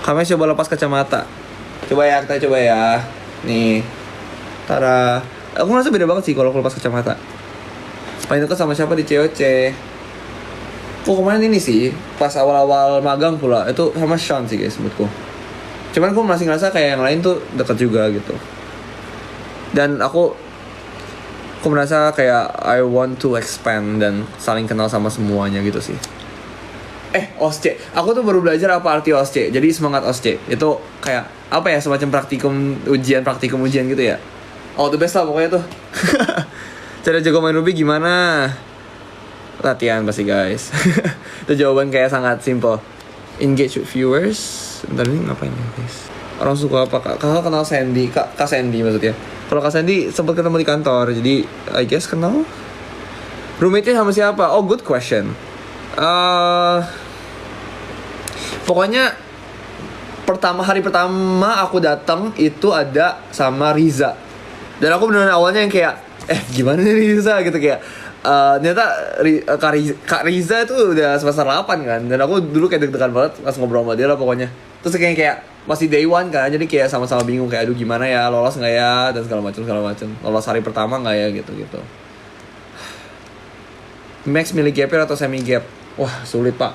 Kami coba lepas kacamata. Coba ya, kita coba ya. Nih. Tara. Aku ngerasa beda banget sih kalau aku lepas kacamata. Paling deket sama siapa di COC? Kok kemarin ini sih, pas awal-awal magang pula, itu sama Sean sih guys menurutku. Cuman aku masih ngerasa kayak yang lain tuh deket juga gitu. Dan aku merasa kayak I want to expand dan saling kenal sama semuanya gitu sih. OSCE. Aku tuh baru belajar apa arti OSCE. Jadi semangat OSCE. Itu kayak apa ya, semacam praktikum ujian gitu ya. Oh, the best lah pokoknya tuh. Cara jago main Ruby gimana? Latihan pasti guys. Itu jawaban kayak sangat simple. Engage with viewers. Bentar ini ngapain ya guys? Orang suka apa kak? Kakak kenal Sandy. Kak Sandy maksudnya. Kalau Kak Sandy sempat ketemu di kantor. Jadi I guess kenal. Roommate-nya sama siapa? Oh, good question. Pokoknya hari pertama aku datang itu ada sama Riza. Dan aku beneran awalnya yang kayak gimana nih Riza gitu kayak ternyata Kak Riza itu udah semester 8 kan. Dan aku dulu kayak deg-degan banget pas ngobrol sama dia lah pokoknya. Terus kayak masih day one kan. Jadi kayak sama-sama bingung kayak aduh gimana ya, lolos gak ya dan segala macam. Lolos hari pertama gak ya gitu. Max milih gap year atau semi gap? Wah sulit pak.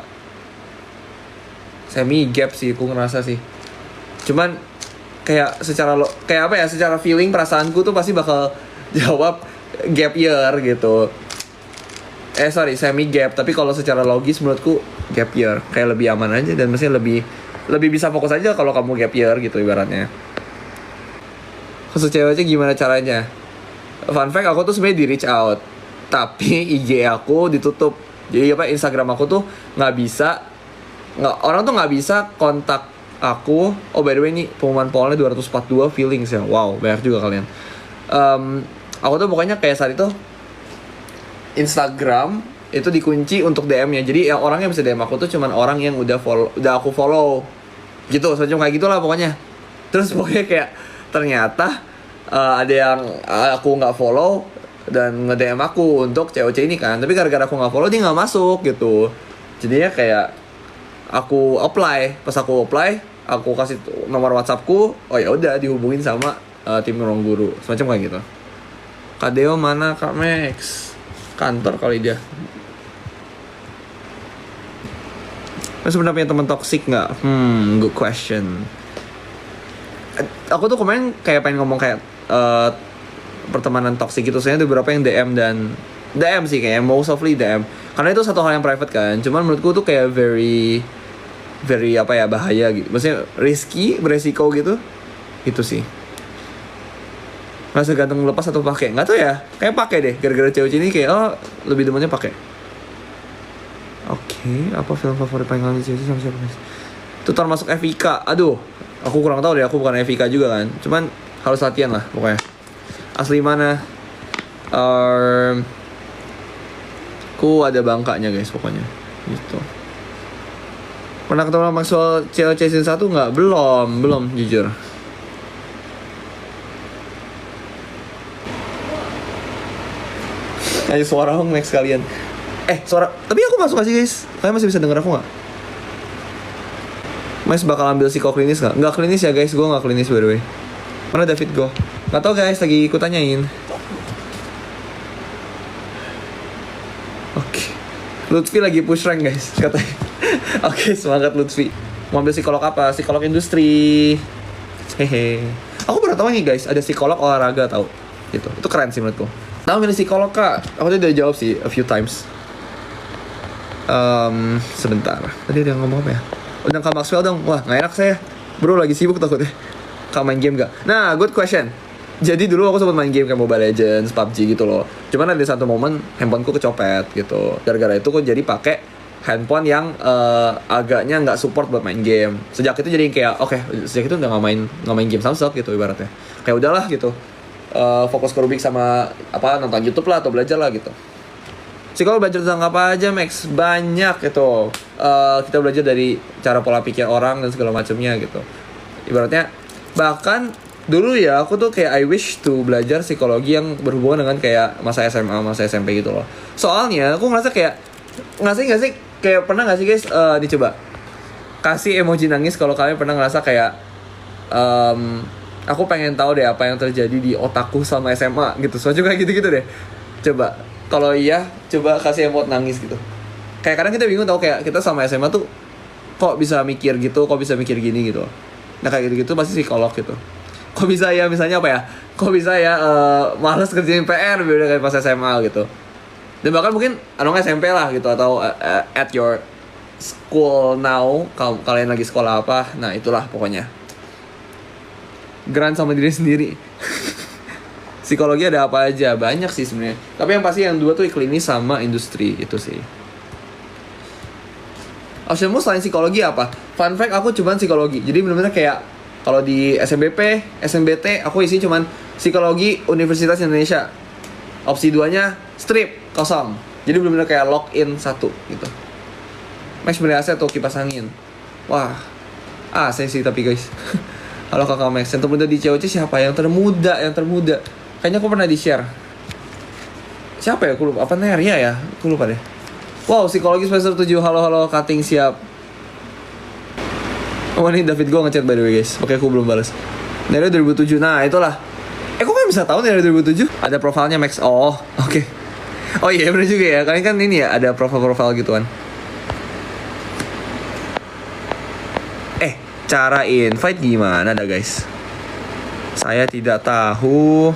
Semi gap sih aku ngerasa sih. Cuman kayak secara feeling perasaanku tuh pasti bakal jawab gap year gitu. Semi gap. Tapi kalau secara logis menurutku gap year kayak lebih aman aja dan maksudnya lebih bisa fokus aja kalau kamu gap year gitu ibaratnya. Khusus ceweknya gimana caranya? Fun fact, aku tuh sebenarnya di reach out tapi IG aku ditutup. Jadi Instagram aku tuh orang tuh nggak bisa kontak aku. Oh by the way ini pengumuman pollnya 242 feelings ya. Wow banyak juga kalian. Aku tuh pokoknya kayak saat itu Instagram itu dikunci untuk DM-nya. Jadi yang orang yang bisa DM aku tuh cuman orang yang udah aku follow gitu, semacam kayak gitulah pokoknya. Terus pokoknya kayak ternyata ada yang aku nggak follow dan nge-DM aku untuk COC ini kan. Tapi gara-gara aku nggak follow dia nggak masuk gitu. Jadinya kayak aku apply. Pas aku apply, aku kasih nomor WhatsAppku. Oh ya udah dihubungin sama tim ruang guru, semacam kayak gitu. Kak Deo mana Kak Max? Kantor kali dia. Mas pernah punya teman toksik nggak? Good question. Aku tuh kemarin kayak pengen ngomong kayak pertemanan toksik gitu. Soalnya ada beberapa yang DM sih kayak most ofly DM. Karena itu satu hal yang private kan. Cuman menurutku tuh kayak very bahaya gitu. Maksudnya beresiko gitu. Itu sih. Rasa ganteng lepas atau pakai? Nggak tahu ya. Kayak pakai deh. Gara-gara cewek ini kayak lebih demennya pakai. Oke, apa film favorit paling kali cewek sama siapa guys? Tutor masuk FIK. Aduh, aku kurang tahu deh. Aku bukan FIK juga kan. Cuman harus latihan lah pokoknya. Asli mana? Ku ada bangkanya guys pokoknya. Gitu. Pernah ketemu Maxwell CLC season 1 nggak? Belum jujur. Ayo suara dong Max kalian. Suara. Tapi aku masuk sih guys. Kalian masih bisa denger aku nggak? Max bakal ambil psikoklinis nggak? Nggak klinis ya guys. Gue nggak klinis by the way. Mana David go? Nggak tau guys. Lagi ikut tanyain. Oke. Lutfi lagi push rank guys katanya. Oke, semangat Lutfi. Mau ambil psikolog apa? Psikolog industri. Hehe. Aku baru tahu nih guys. Ada psikolog olahraga tau. Gitu. Itu keren sih menurutku. Tahu milih psikolog kak? Aku tadi udah jawab sih a few times. Sebentar. Tadi dia ngomong apa ya? Undang Kak Maxwell dong. Wah nggak enak saya. Bro lagi sibuk takutnya. Kak main game gak? Nah good question. Jadi dulu aku sempat main game kayak Mobile Legends, PUBG gitu loh. Cuman ada satu momen handphoneku kecopet gitu. Gara-gara itu aku jadi pakai handphone yang agaknya nggak support buat main game. Sejak itu jadi kayak sejak itu udah nggak main game Samsung gitu ibaratnya. Kayak udahlah gitu. Fokus ke Rubik sama nonton YouTube lah atau belajar lah gitu. Psikolog belajar tentang apa aja Max? Banyak gitu. Kita belajar dari cara pola pikir orang dan segala macamnya gitu. Ibaratnya bahkan dulu ya aku tuh kayak I wish to belajar psikologi yang berhubungan dengan kayak masa SMA, masa SMP gitu loh. Soalnya aku ngerasa kayak nggak sih kayak pernah nggak sih guys dicoba kasih emoji nangis kalau kalian pernah ngerasa kayak aku pengen tahu deh apa yang terjadi di otakku sama SMA gitu. Soalnya kayak gitu-gitu deh. Coba kalau iya, coba kasih emot nangis gitu. Kayak kadang kita bingung tahu kayak kita sama SMA tuh kok bisa mikir gitu, kok bisa mikir gini gitu. Nah kayak gitu-gitu pasti psikolog gitu. Kok bisa ya misalnya apa ya? Kok bisa ya malas kerjain PR beda kayak pas SMA gitu. Dan bahkan mungkin SMP lah gitu atau at your school now, kalian lagi sekolah apa, nah itulah pokoknya. Grant sama diri sendiri. Psikologi ada apa aja, banyak sih sebenarnya. Tapi yang pasti yang dua tuh klinis sama industri itu sih. Optionmu selain psikologi apa? Fun fact, aku cuman psikologi. Jadi benar-benar kayak kalau di SNBP, SNBT aku isi cuman psikologi Universitas Indonesia. Opsi 2-nya strip kosong. Jadi benar-benar kayak lock in satu gitu. Max beli AC atau kipas angin? Wah, AC sih tapi guys. Halo kakak Max, yang termuda di COC siapa? Yang termuda. Kayaknya aku pernah di-share. Siapa ya? Aku lupa. Apa Neria ya? Aku lupa deh. Wow, psikologi semester 7. Halo, cutting siap. Oh ini David gue ngechat by the way guys. Oke, aku belum balas. Neria 2007. Nah, itulah. Kok kan bisa tahu Neria 2007? Ada profilnya Max. Oh, oke. Oh iya, bener juga ya. Kalian kan ini ya, ada profil-profil gituan. Cara invite gimana dah guys? Saya tidak tahu.